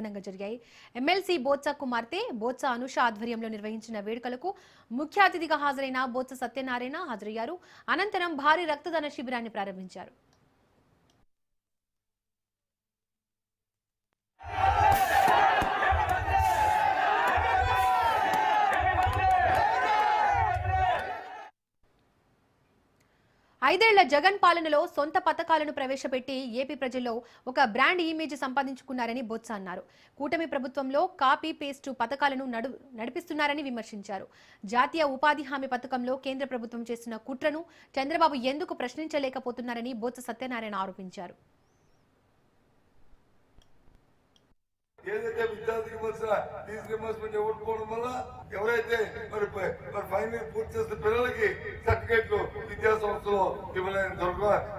ఘనంగా జరిగాయి. ఎమ్మెల్సీ బోత్స కుమార్తె బోత్స అనుష ఆధ్వర్యంలో నిర్వహించిన వేడుకలకు ముఖ్య అతిథిగా హాజరైన బోత్స సత్యనారాయణ హాజరయ్యారు. అనంతరం భారీ రక్తదాన శిబిరాన్ని ప్రారంభించారు. ఐదేళ్ల జగన్ పాలనలో సొంత పథకాలను ప్రవేశపెట్టి ఏపీ ప్రజల్లో ఒక బ్రాండ్ ఇమేజ్ సంపాదించుకున్నారని బొత్స అన్నారు. కూటమి ప్రభుత్వంలో కాపీ పేస్ట్ పథకాలను నడిపిస్తున్నారని విమర్శించారు. జాతీయ ఉపాధి హామీ పథకంలో కేంద్ర ప్రభుత్వం చేసిన కుట్రను చంద్రబాబు ఎందుకు ప్రశ్నించలేకపోతున్నారని బొత్స సత్యనారాయణ ఆరోపించారు. ఏదైతే విద్యార్థికి వచ్చిన ఫీజు రింబర్స్మెంట్ ఇవ్వకపోవడం వల్ల ఎవరైతే మరి ఫైనల్ పూర్తి చేసిన పిల్లలకి సర్టిఫికేట్లు విద్యా సంస్థలో ఇవ్వలేని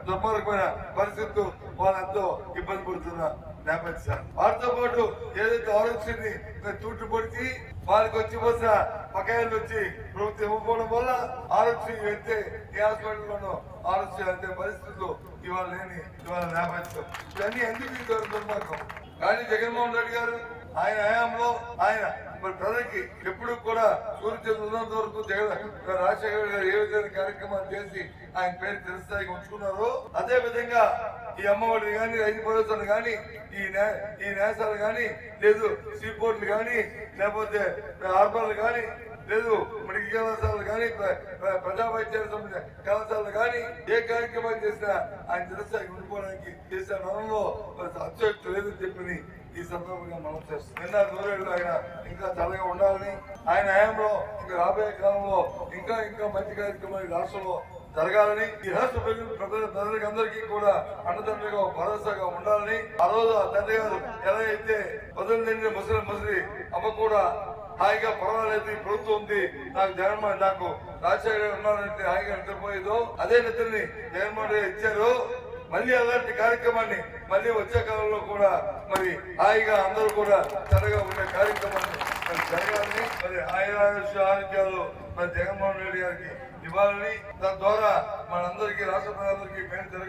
దుర్మార్గమైన పరిస్థితులు వాళ్ళెంతో ఇబ్బంది పడుతున్న నేపథ్యం. వాటితో పాటు ఏదైతే ఆరోగ్యాన్ని తూట్టుపడిచి వాళ్ళకి వచ్చి వస్తున్న బకాయిలు వచ్చి ప్రభుత్వం ఇవ్వకపోవడం వల్ల ఆరోగ్యం వెళ్తే ఏ హాస్పిటల్లోనూ ఆరోగ్యం వెళ్తే పరిస్థితులు ఇవాళ నేపథ్యం. ఇవన్నీ ఎందుకు దుర్మార్గం? కానీ జగన్మోహన్ రెడ్డి గారు ఆయన హయాంలో ఆయన మరి ప్రజలకి ఎప్పుడు కూడా సూర్యచంద్ర ఉన్నంత వరకు రాజశేఖర గారు ఏ విధంగా కార్యక్రమాలు చేసి ఆయన పేరు తెలుస్తాయి ఉంచుకున్నారో అదే విధంగా ఈ అమ్మఒడిని కానీ రైతు భరోసాలు కానీ ఈ నేసాలు కానీ లేదు సీపోర్ట్లు కానీ లేకపోతే హార్బర్లు కానీ లేదు మెడికల్ కళాశాలలు కానీ ప్రజా వైద్యాలకు సంబంధించిన కళాశాలలు కానీ ఏ కార్యక్రమం చేసినా ఆయన తెలుస్తాయి ఉండిపోవడానికి చేసిన నరంలో అత్యుక్తి లేదని చెప్పి ఈ సందర్భంగా మనం చేస్తాం. నిన్న దూరేళ్ళు ఆయన ఇంకా చల్లగా ఉండాలని ఆయన హయాంలో ఇంకా రాబోయే కాలంలో ఇంకా మంచి కార్యక్రమాలు రాష్ట్రంలో జరగాలని ఈ రాష్ట్ర ప్రజలకు అందరికీ కూడా అండదండగా భరోసాగా ఉండాలని ఆ రోజు ఆ తండ్రి గారు ఎలా అయితే వదిలింది ముసలి అమ్మ కూడా హాయిగా పర్వాలేదు ఈ ప్రభుత్వం ఉంది నాకు రాజశేఖర ఉన్నారంటే హాయిగా నిద్రపోయేదో అదే నిద్రని జగన్మోహన్ రెడ్డి ఇచ్చారు. మళ్ళీ అలాంటి కార్యక్రమాన్ని మళ్ళీ వచ్చే కాలంలో కూడా మరి హాయిగా అందరూ కూడా చల్లగా ఉండే కార్యక్రమాన్ని మరి జరగాలని మరి ఆరోగ్యాలు మరి జగన్మోహన్ రెడ్డి గారికి ఇవ్వాలని తద్వారా మనందరికీ రాష్ట్ర ప్రజలందరికీ మేలు జరగాలి.